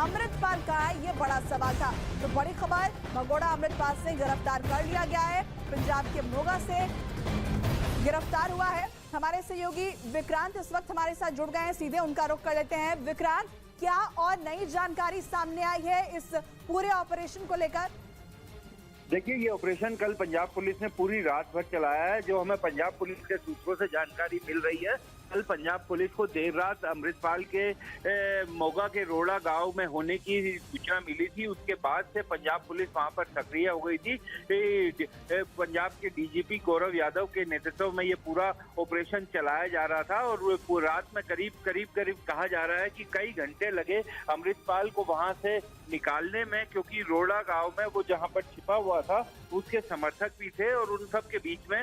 अमृतपाल का ये बड़ा सवाल था। तो बड़ी खबर, भगोड़ा अमृतपाल से गिरफ्तार कर लिया गया है। पंजाब के मोगा से गिरफ्तार हुआ है। हमारे सहयोगी विक्रांत इस वक्त हमारे साथ जुड़ गए हैं, सीधे उनका रुख कर लेते हैं। विक्रांत, क्या और नई जानकारी सामने आई है इस पूरे ऑपरेशन को लेकर? देखिए, ये ऑपरेशन कल पंजाब पुलिस ने पूरी रात भर चलाया है। जो हमें पंजाब पुलिस के सूत्रों से जानकारी मिल रही है, कल पंजाब पुलिस को देर रात अमृतपाल के मोगा के रोड़ा गांव में होने की सूचना मिली थी। उसके बाद से पंजाब पुलिस वहां पर सक्रिय हो गई थी। पंजाब के डीजीपी गौरव यादव के नेतृत्व में ये पूरा ऑपरेशन चलाया जा रहा था और रात में करीब कहा जा रहा है कि कई घंटे लगे अमृतपाल को वहां से निकालने में, क्योंकि रोड़ा गांव में वो जहां पर छिपा हुआ था उसके समर्थक भी थे और उन सब के बीच में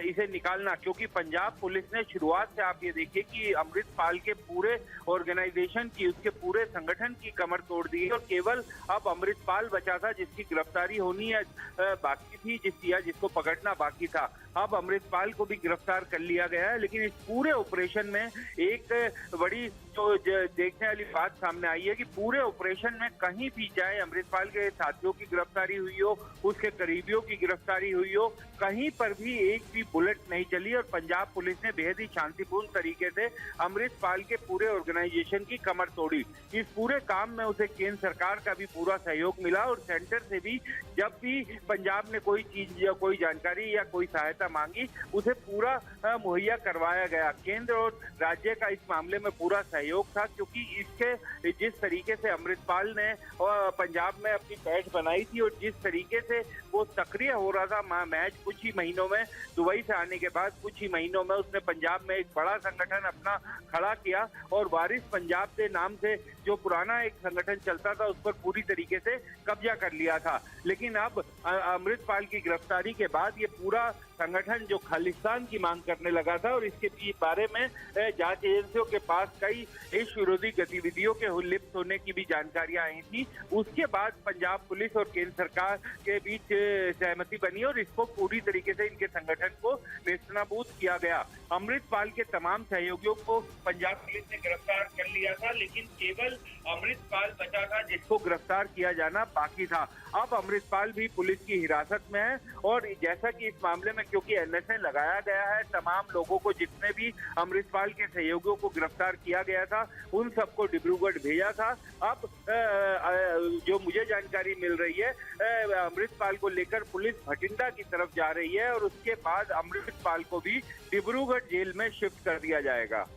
इसे निकालना, क्योंकि पंजाब पुलिस ने शुरुआत से, आप ये देखिए कि अमृतपाल के पूरे ऑर्गेनाइजेशन की, उसके पूरे संगठन की कमर तोड़ दी और केवल अब अमृतपाल बचा था जिसकी गिरफ्तारी होनी बाकी थी, जिसको पकड़ना बाकी था। अब अमृतपाल को भी गिरफ्तार कर लिया गया है। लेकिन इस पूरे ऑपरेशन में एक बड़ी जो देखने वाली बात सामने आई है कि पूरे ऑपरेशन में कहीं भी चाहे अमृतपाल के साथियों की गिरफ्तारी हुई हो, उसके करीबियों की गिरफ्तारी हुई हो, कहीं पर भी एक भी बुलेट नहीं चली और पंजाब पुलिस ने बेहद ही शांतिपूर्ण तरीके से अमृतपाल के पूरे ऑर्गेनाइजेशन की कमर तोड़ी। इस पूरे काम में उसे केंद्र सरकार का भी पूरा सहयोग मिला और सेंटर से भी जब भी पंजाब ने कोई चीज या कोई जानकारी या कोई सहायता मांगी, उसे पूरा मुहैया करवाया गया। केंद्र और राज्य का इस मामले में पूरा सहयोग था, क्योंकि इसके जिस तरीके से अमृतपाल ने पंजाब में अपनी पैठ बनाई थी और जिस तरीके से वो सक्रिय हो रहा था मैच कुछ ही महीनों में, दुबई से आने के बाद कुछ ही महीनों में उसने पंजाब में एक बड़ा संगठन अपना खड़ा किया और वारिस पंजाब के नाम से जो पुराना एक संगठन चलता था उस पर पूरी तरीके से कब्जा कर लिया था। लेकिन अब अमृतपाल की गिरफ्तारी के बाद ये पूरा संगठन जो खालिस्तान की मांग करने लगा था और इसके बारे में जांच एजेंसियों के पास कई देश विरोधी गतिविधियों के लिप्त होने की भी जानकारियां आई थी। उसके बाद पंजाब पुलिस और केंद्र सरकार के बीच सहमति बनी और इसको पूरी तरीके से इनके संगठन को नेस्तनाबूद किया गया। अमृतपाल के तमाम सहयोगियों को पंजाब पुलिस ने गिरफ्तार कर लिया था, लेकिन केवल अमृतपाल बचा था जिसको गिरफ्तार किया जाना बाकी था। अब अमृतपाल भी पुलिस की हिरासत में है और जैसा कि इस मामले में क्योंकि एनएसए लगाया गया है, तमाम लोगों को, जितने भी अमृतपाल के सहयोगियों को गिरफ्तार किया गया था उन सबको डिब्रूगढ़ भेजा था। अब जो मुझे जानकारी मिल रही है, अमृतपाल को लेकर पुलिस भटिंडा की तरफ जा रही है और उसके बाद अमृतपाल को भी डिब्रूगढ़ जेल में शिफ्ट कर दिया जाएगा।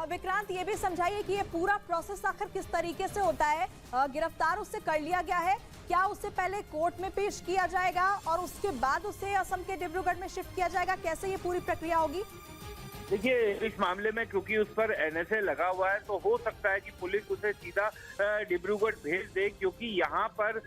विक्रांत, ये भी समझाइए कि ये पूरा प्रोसेस आखिर किस तरीके से होता है? गिरफ्तार उससे कर लिया गया है, क्या उससे पहले कोर्ट में पेश किया जाएगा और उसके बाद उसे असम के डिब्रूगढ़ में शिफ्ट किया जाएगा? कैसे ये पूरी प्रक्रिया होगी? देखिए, इस मामले में क्योंकि उस पर एनएसए लगा हुआ है तो हो सकता है कि पुलिस उसे सीधा डिब्रूगढ़ भेज दे, क्योंकि यहाँ पर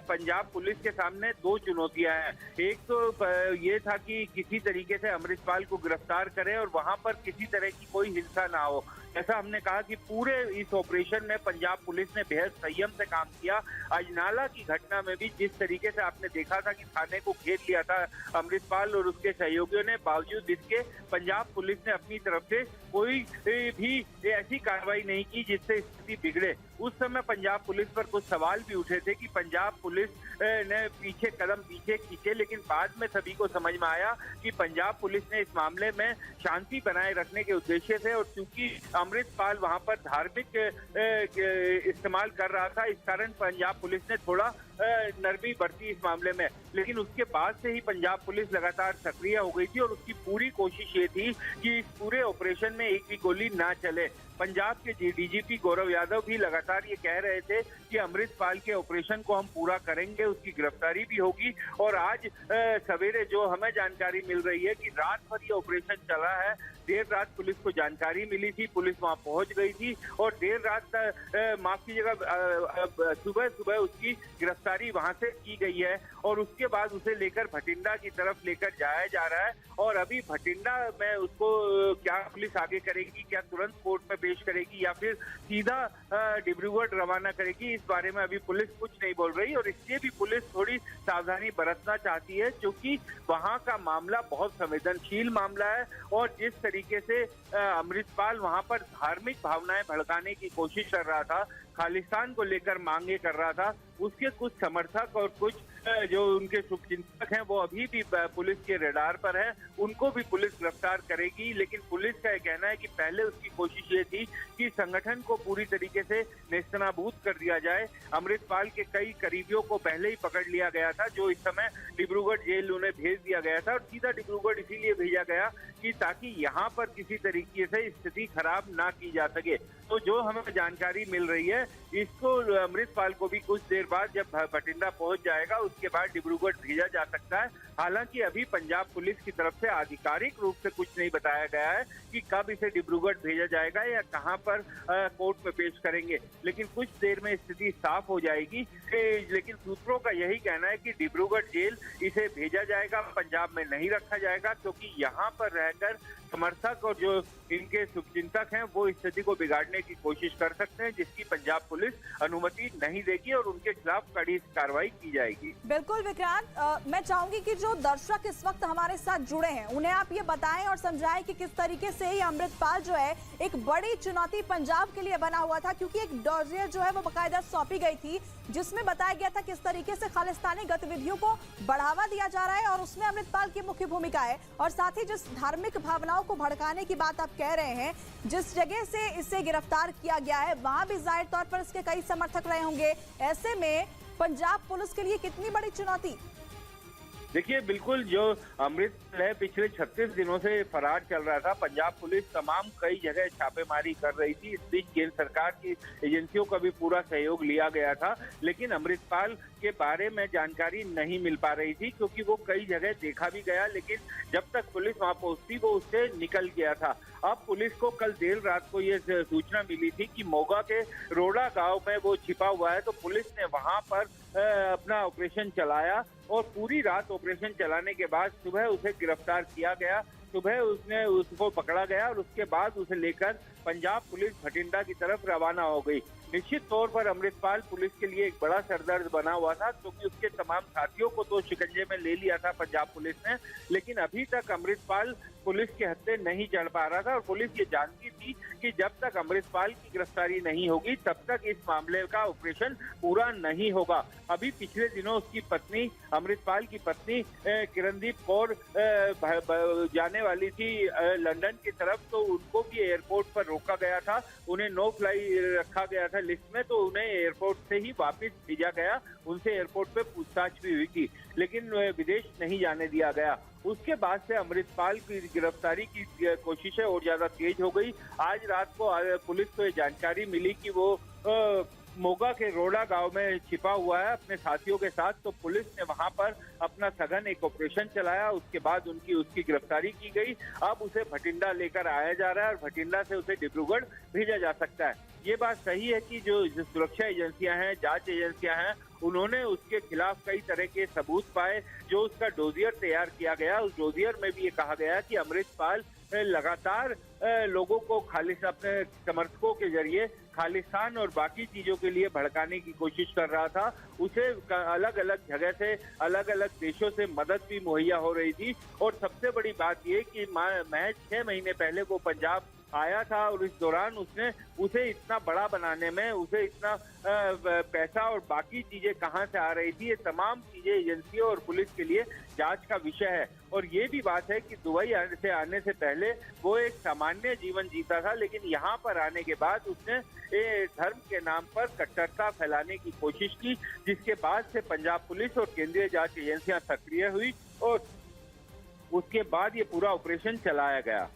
पंजाब पुलिस के सामने दो चुनौतियां हैं। एक तो ये था कि किसी तरीके से अमृतपाल को गिरफ्तार करें और वहां पर किसी तरह की कोई हिंसा ना हो। ऐसा हमने कहा कि पूरे इस ऑपरेशन में पंजाब पुलिस ने बेहद संयम से काम किया। अजनाला की घटना में भी जिस तरीके से आपने देखा था कि थाने को घेर लिया था अमृतपाल और उसके सहयोगियों ने, बावजूद इसके पंजाब पुलिस ने अपनी तरफ से कोई भी ऐसी कार्रवाई नहीं की जिससे स्थिति बिगड़े। उस समय पंजाब पुलिस पर कुछ सवाल भी उठे थे कि पंजाब पुलिस ने कदम पीछे खींचे, लेकिन बाद में सभी को समझ में आया कि पंजाब पुलिस ने इस मामले में शांति बनाए रखने के उद्देश्य से, और चूंकि अमृतपाल वहां पर धार्मिक इस्तेमाल कर रहा था, इस कारण पंजाब पुलिस ने थोड़ा नरमी बरती इस मामले में। लेकिन उसके बाद से ही पंजाब पुलिस लगातार सक्रिय हो गई थी और उसकी पूरी कोशिश ये थी कि इस पूरे ऑपरेशन में एक भी गोली ना चले। पंजाब के डीजीपी गौरव यादव भी लगातार ये कह रहे थे कि अमृतपाल के ऑपरेशन को हम पूरा करेंगे, उसकी गिरफ्तारी भी होगी। और आज सवेरे जो हमें जानकारी मिल रही है कि रात भर ये ऑपरेशन चला है। देर रात पुलिस को जानकारी मिली थी, पुलिस वहां पहुंच गई थी और देर रात माफ कीजिएगा, सुबह सुबह उसकी गिरफ्तारी गिरफ्तारी वहां से की गई है और उसके बाद उसे लेकर भटिंडा की तरफ लेकर जाया जा रहा है। और अभी भटिंडा में उसको क्या पुलिस आगे करेगी, क्या तुरंत कोर्ट में पेश करेगी या फिर सीधा डिब्रूगढ़ रवाना करेगी, इस बारे में अभी पुलिस कुछ नहीं बोल रही। और इसलिए भी पुलिस थोड़ी सावधानी बरतना चाहती है क्योंकि वहां का मामला बहुत संवेदनशील मामला है और जिस तरीके से अमृतपाल वहां पर धार्मिक भावनाएं भड़काने की कोशिश कर रहा था, खालिस्तान को लेकर मांगे कर रहा था, उसके कुछ समर्थक और कुछ जो उनके शुभचिंतक हैं वो अभी भी पुलिस के रडार पर है। उनको भी पुलिस गिरफ्तार करेगी, लेकिन पुलिस का ये कहना है कि पहले उसकी कोशिश ये थी कि संगठन को पूरी तरीके से नेस्तनाबूद कर दिया जाए। अमृतपाल के कई करीबियों को पहले ही पकड़ लिया गया था, जो इस समय डिब्रूगढ़ जेल उन्हें भेज दिया गया था और सीधा डिब्रूगढ़ इसीलिए भेजा गया कि ताकि यहाँ पर किसी तरीके से स्थिति खराब ना की जा सके। तो जो हमें जानकारी मिल रही है, इसको अमृतपाल को भी कुछ देर बाद जब भटिंडा पहुंच जाएगा उसके बाद डिब्रूगढ़ भेजा जा सकता है। हालांकि अभी पंजाब पुलिस की तरफ से आधिकारिक रूप से कुछ नहीं बताया गया है कि कब इसे डिब्रूगढ़ भेजा जाएगा या कहां पर कोर्ट में पेश करेंगे, लेकिन कुछ देर में स्थिति साफ हो जाएगी। लेकिन सूत्रों का यही कहना है कि डिब्रूगढ़ जेल इसे भेजा जाएगा, पंजाब में नहीं रखा जाएगा, क्योंकि यहाँ पर रहकर समर्थक और जो इनके शुभचिंतक हैं वो स्थिति को बिगाड़ने की कोशिश कर सकते हैं, जिसकी पंजाब पुलिस अनुमति नहीं देगी और उनके खिलाफ कड़ी कार्रवाई की जाएगी। बिल्कुल विक्रांत, मैं चाहूंगी कि जो दर्शक इस वक्त हमारे साथ जुड़े हैं उन्हें आप ये बताएं और समझाएं कि किस तरीके से ये अमृतपाल जो है एक बड़ी चुनौती पंजाब के लिए बना हुआ था, क्योंकि एक डोजियर जो है वो बाकायदा सौंपी गई थी जिसमें बताया गया था किस तरीके से खालिस्तानी गतिविधियों को बढ़ावा दिया जा रहा है और उसमें अमृतपाल की मुख्य भूमिका है। और साथ ही जिस धार्मिक भावनाओं को भड़काने की बात आप कह रहे हैं, जिस जगह से इसे गिरफ्तार किया गया है वहां भी जाहिर तौर पर इसके कई समर्थक रहे होंगे। ऐसे में पंजाब पुलिस के लिए कितनी बड़ी चुनौती? देखिए, बिल्कुल जो अमृत है पिछले 36 दिनों से फरार चल रहा था। पंजाब पुलिस तमाम कई जगह छापेमारी कर रही थी। इस बीच केंद्र सरकार की एजेंसियों का भी पूरा सहयोग लिया गया था, लेकिन अमृतपाल के बारे में जानकारी नहीं मिल पा रही थी क्योंकि वो कई जगह देखा भी गया, लेकिन जब तक पुलिस वहां पहुंचती वो उससे निकल गया था। अब पुलिस को कल देर रात को ये सूचना मिली थी कि मोगा के रोड़ा गांव में वो छिपा हुआ है, तो पुलिस ने वहां पर अपना ऑपरेशन चलाया और पूरी रात ऑपरेशन चलाने के बाद सुबह उसे गिरफ्तार किया गया। सुबह उसको पकड़ा गया और उसके बाद उसे लेकर पंजाब पुलिस भटिंडा की तरफ रवाना हो गई। निश्चित तौर पर अमृतपाल पुलिस के लिए एक बड़ा सरदर्द बना हुआ था क्योंकि उसके तमाम साथियों को तो शिकंजे में ले लिया था पंजाब पुलिस ने, लेकिन अभी तक अमृतपाल पुलिस के हत्थे नहीं चढ़ पा रहा था और पुलिस ये जानती थी कि जब तक अमृतपाल की गिरफ्तारी नहीं होगी तब तक इस मामले का ऑपरेशन पूरा नहीं होगा। अभी पिछले दिनों उसकी पत्नी, अमृतपाल की पत्नी किरणदीप कौर जाने वाली थी लंदन की तरफ, तो उनको भी एयरपोर्ट पर रोका गया था। उन्हें नो फ्लाई रखा गया था लिस्ट में, तो उन्हें एयरपोर्ट से ही वापस भेजा गया। उनसे एयरपोर्ट पे पूछताछ भी हुई थी, लेकिन विदेश नहीं जाने दिया गया। उसके बाद से अमृतपाल की गिरफ्तारी की कोशिशें और ज्यादा तेज हो गई। आज रात को पुलिस को ये जानकारी मिली कि वो मोगा के रोड़ा गांव में छिपा हुआ है अपने साथियों के साथ, तो पुलिस ने वहां पर अपना सघन एक ऑपरेशन चलाया। उसके बाद उसकी गिरफ्तारी की गई। अब उसे भटिंडा लेकर आया जा रहा है और भटिंडा से उसे डिब्रूगढ़ भेजा जा सकता है। ये बात सही है कि जो सुरक्षा एजेंसियां हैं, जांच एजेंसियां हैं, उन्होंने उसके खिलाफ कई तरह के सबूत पाए। जो उसका डोजियर तैयार किया गया, उस डोजियर में भी ये कहा गया कि अमृतपाल लगातार लोगों को अपने समर्थकों के जरिए खालिस्तान और बाकी चीजों के लिए भड़काने की कोशिश कर रहा था। उसे अलग अलग जगह से, अलग अलग देशों से मदद भी मुहैया हो रही थी। और सबसे बड़ी बात ये कि महज 6 महीने पहले वो पंजाब आया था और इस दौरान उसने उसे इतना बड़ा बनाने में, उसे इतना पैसा और बाकी चीजें कहां से आ रही थी, ये तमाम चीजें एजेंसियों और पुलिस के लिए जांच का विषय है। और ये भी बात है कि दुबई आने से पहले वो एक सामान्य जीवन जीता था, लेकिन यहाँ पर आने के बाद उसने धर्म के नाम पर कट्टरता फैलाने की कोशिश की, जिसके बाद से पंजाब पुलिस और केंद्रीय जांच एजेंसियां सक्रिय हुई और उसके बाद ये पूरा ऑपरेशन चलाया गया।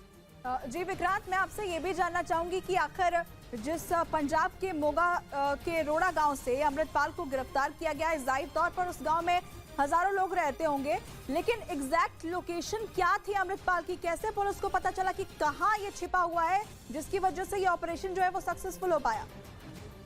जी विक्रांत, मैं आपसे ये भी जानना चाहूंगी कि आखिर जिस पंजाब के मोगा के रोड़ा गांव से अमृतपाल को गिरफ्तार किया गया है, जाहिर तौर पर उस गांव में हजारों लोग रहते होंगे, लेकिन एग्जैक्ट लोकेशन क्या थी अमृतपाल की? कैसे पुलिस को पता चला कि कहां ये छिपा हुआ है जिसकी वजह से ये ऑपरेशन जो है वो सक्सेसफुल हो पाया?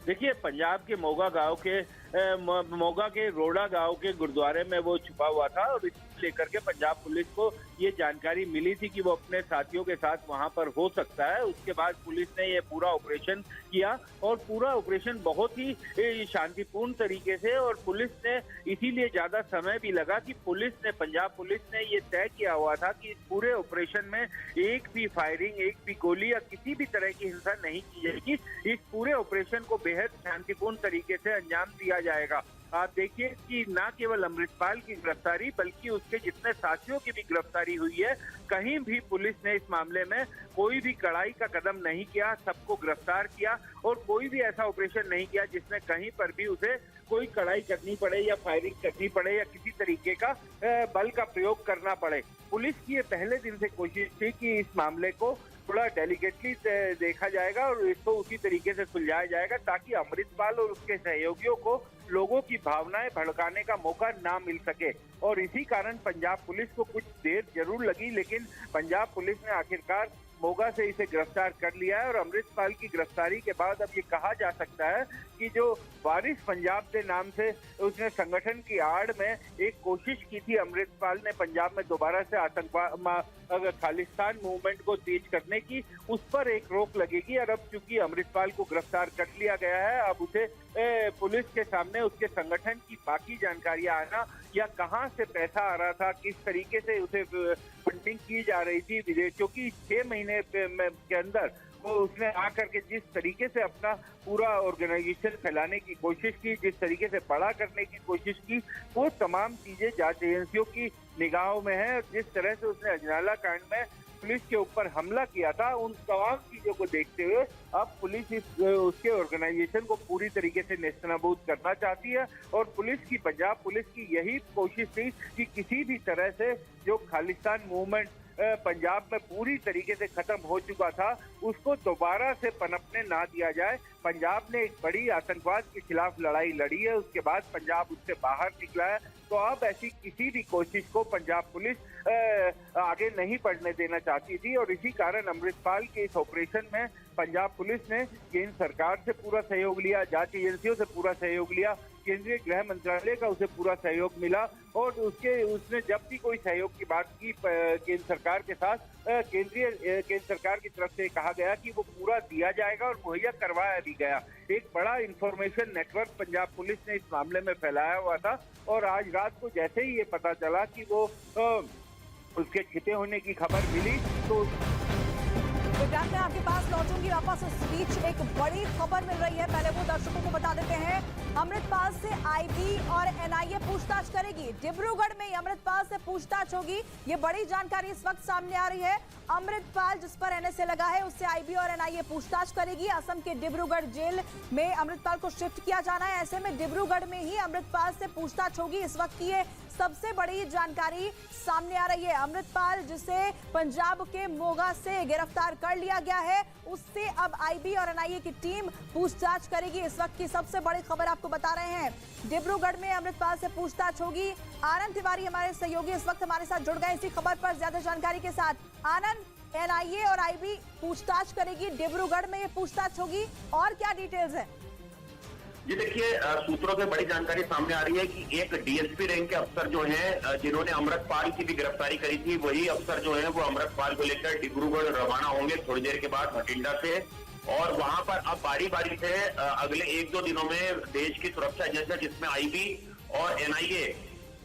देखिए, पंजाब के मोगा गांव के मोगा के रोड़ा गांव के गुरुद्वारे में वो छुपा हुआ था और इसको लेकर के पंजाब पुलिस को ये जानकारी मिली थी कि वो अपने साथियों के साथ वहां पर हो सकता है। उसके बाद पुलिस ने ये पूरा ऑपरेशन किया और पूरा ऑपरेशन बहुत ही शांतिपूर्ण तरीके से, और पुलिस ने इसीलिए ज्यादा समय भी लगा कि पंजाब पुलिस ने ये तय किया हुआ था कि इस पूरे ऑपरेशन में एक भी फायरिंग, एक भी गोली या किसी भी तरह की हिंसा नहीं की जाएगी। इस पूरे ऑपरेशन को बेहद शांतिपूर्ण तरीके से अंजाम दिया जाएगा। आप देखिए कि न केवल अमृतपाल की गिरफ्तारी बल्कि उसके जितने साथियों की भी गिरफ्तारी हुई है। कहीं भी पुलिस ने इस मामले में कोई भी कड़ाई का कदम नहीं किया, सबको गिरफ्तार किया और कोई भी ऐसा ऑपरेशन नहीं किया जिसमें कहीं पर भी उसे कोई कड़ाई करनी पड़े या फायरिंग करनी पड़े या किसी तरीके का बल का प्रयोग करना पड़े। पुलिस की ये पहले दिन से कोशिश थी कि इस मामले को थोड़ा डेलिकेटली देखा जाएगा और इसको उसी तरीके से सुलझाया जाएगा ताकि अमृतपाल और उसके सहयोगियों को लोगों की भावनाएं भड़काने का मौका ना मिल सके। और इसी कारण पंजाब पुलिस को कुछ देर जरूर लगी, लेकिन पंजाब पुलिस ने आखिरकार मोगा से इसे गिरफ्तार कर लिया है। और अमृतपाल की गिरफ्तारी के बाद अब ये कहा जा सकता है कि जो वारिस पंजाब के नाम से उसने संगठन की आड़ में एक कोशिश की थी अमृतपाल ने पंजाब में दोबारा से आतंकवाद खालिस्तान मूवमेंट को तेज करने की, उस पर एक रोक लगेगी। और अब चूंकि अमृतपाल को गिरफ्तार कर लिया गया है, अब उसे पुलिस के सामने उसके संगठन की बाकी जानकारियां आना या कहां से पैसा आ रहा था, किस तरीके से उसे फंडिंग की जा रही थी विदेशों की, 6 महीने के अंदर वो उसने आकर के जिस तरीके से अपना पूरा ऑर्गेनाइजेशन फैलाने की कोशिश की, जिस तरीके से बड़ा करने की कोशिश की, वो तमाम चीजें जांच एजेंसियों की निगाहों में है। जिस तरह से उसने अजनाला कांड में पुलिस के ऊपर हमला किया था, उन तमाम चीजों को देखते हुए अब पुलिस उसके ऑर्गेनाइजेशन को पूरी तरीके से नेस्तनाबूद करना चाहती है। और पंजाब पुलिस की यही कोशिश थी कि किसी भी तरह से जो खालिस्तान मूवमेंट पंजाब में पूरी तरीके से खत्म हो चुका था, उसको दोबारा से पनपने ना दिया जाए। पंजाब ने एक बड़ी आतंकवाद के खिलाफ लड़ाई लड़ी है, उसके बाद पंजाब उससे बाहर निकला है। तो अब ऐसी किसी भी कोशिश को पंजाब पुलिस आगे नहीं बढ़ने देना चाहती थी और इसी कारण अमृतपाल के इस ऑपरेशन में पंजाब पुलिस ने केंद्र सरकार से पूरा सहयोग लिया, जांच एजेंसियों से पूरा सहयोग लिया, केंद्रीय गृह मंत्रालय का उसे पूरा सहयोग मिला। और उसने जब भी कोई सहयोग की बात की केंद्र सरकार के साथ, केंद्र सरकार की तरफ से कहा गया कि वो पूरा दिया जाएगा और मुहैया करवाया भी गया। एक बड़ा इंफॉर्मेशन नेटवर्क पंजाब पुलिस ने इस मामले में फैलाया हुआ था और आज रात को जैसे ही ये पता चला कि वो उसके छिपे होने की खबर मिली तो विक्रांत, मैं आपके पास लौटूंगी वापस। इस बीच एक बड़ी खबर मिल रही है, पहले वो दर्शकों को बता देते हैं। अमृतपाल से आईबी और एनआईए पूछताछ करेगी। डिब्रूगढ़ में ही अमृतपाल से पूछताछ होगी, ये बड़ी जानकारी इस वक्त सामने आ रही है। अमृतपाल जिस पर एनएसए लगा है, उससे आईबी और एनआईए पूछताछ करेगी। असम के डिब्रूगढ़ जेल में अमृतपाल को शिफ्ट किया जाना है, ऐसे में डिब्रूगढ़ में ही अमृतपाल से पूछताछ होगी। इस वक्त की ये सबसे बड़ी जानकारी सामने आ रही है। अमृतपाल जिसे पंजाब के मोगा से गिरफ्तार कर लिया गया है, उससे अब आईबी और एनआईए की टीम पूछताछ करेगी। इस वक्त की सबसे बड़ी खबर आपको बता रहे हैं, डिब्रूगढ़ में अमृतपाल से पूछताछ होगी। आनंद तिवारी हमारे सहयोगी इस वक्त हमारे साथ जुड़ गए इसी खबर पर ज्यादा जानकारी के साथ। आनंद, एनआईए और आईबी पूछताछ करेगी, डिब्रूगढ़ में ये पूछताछ होगी, और क्या डिटेल्स है? जी देखिए, सूत्रों से बड़ी जानकारी सामने आ रही है कि एक डीएसपी रैंक के अफसर जो हैं, जिन्होंने अमृतपाल की भी गिरफ्तारी करी थी, वही अफसर जो है वो अमृतपाल को लेकर डिब्रूगढ़ रवाना होंगे थोड़ी देर के बाद भटिंडा से। और वहां पर अब बारी बारी से अगले 1-2 दिनों में देश की सुरक्षा एजेंसी जिसमें आईबी और एनआईए,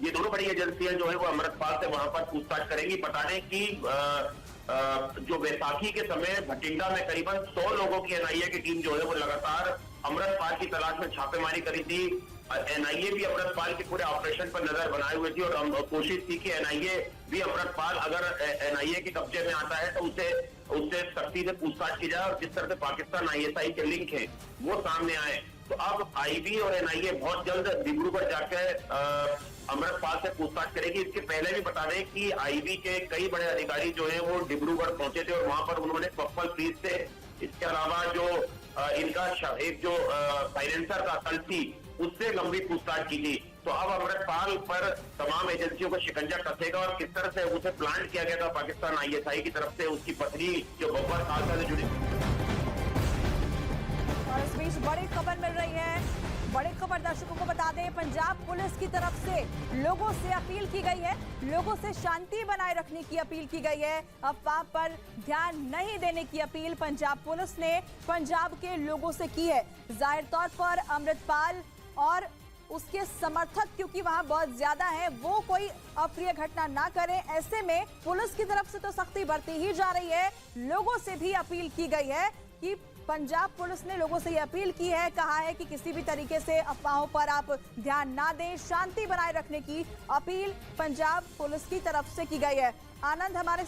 ये दोनों बड़ी एजेंसियां जो है वो अमृतपाल से वहां पर पूछताछ करेंगी। बता दें कि जो बैसाखी के समय भटिंडा में करीबन 100 लोगों की एनआईए की टीम जो है वो लगातार अमृतपाल की तलाश में छापेमारी करी थी। एनआईए भी अमृतपाल के पूरे ऑपरेशन पर नजर बनाए हुए थी और कोशिश थी कि एनआईए भी अमृतपाल अगर एनआईए के कब्जे में आता है तो उससे सख्ती से पूछताछ की जाए और जिस तरह से पाकिस्तान आईएसआई के लिंक है वो सामने आए। तो अब आईबी और एनआईए बहुत जल्द डिब्रूगढ़ जाकर अमृतपाल से पूछताछ करेगी। इसके पहले भी बता दें कि आईबी के कई बड़े अधिकारी जो है वो डिब्रूगढ़ पहुंचे थे और वहां पर उन्होंने पप्पल फीस से, इसके अलावा जो इनका एक जो फाइनेंसर का कल्सी, उससे लंबी पूछताछ की थी। तो अब अमृतपाल पर तमाम एजेंसियों का शिकंजा कसेगा और किस तरह से उसे प्लान किया गया था पाकिस्तान आईएसआई की तरफ से, उसकी पत्नी जो बब्बर खालसा से जुड़ी। और इस बीच बड़ी खबर मिल रही है, बड़ी खबर दर्शकों को बता दें, पंजाब पुलिस की तरफ से लोगों से अपील की गई है, लोगों से शांति बनाए रखने की अपील की गई है। अफवाह पर ध्यान नहीं देने की अपील पंजाब पुलिस ने पंजाब के लोगों से की है। जाहिर तौर पर अमृतपाल और उसके समर्थक क्योंकि वहां बहुत ज्यादा है, वो कोई अप्रिय घटना ना करें, ऐसे में पुलिस की तरफ से तो सख्ती बरती ही जा रही है। लोगों से भी अपील की गई है कि पंजाब पुलिस ने लोगों से ये अपील की है, कहा है कि किसी भी तरीके से अफवाहों पर आप ध्यान ना दें, शांति बनाए रखने की अपील पंजाब पुलिस की तरफ से की गई है। आनंद हमारे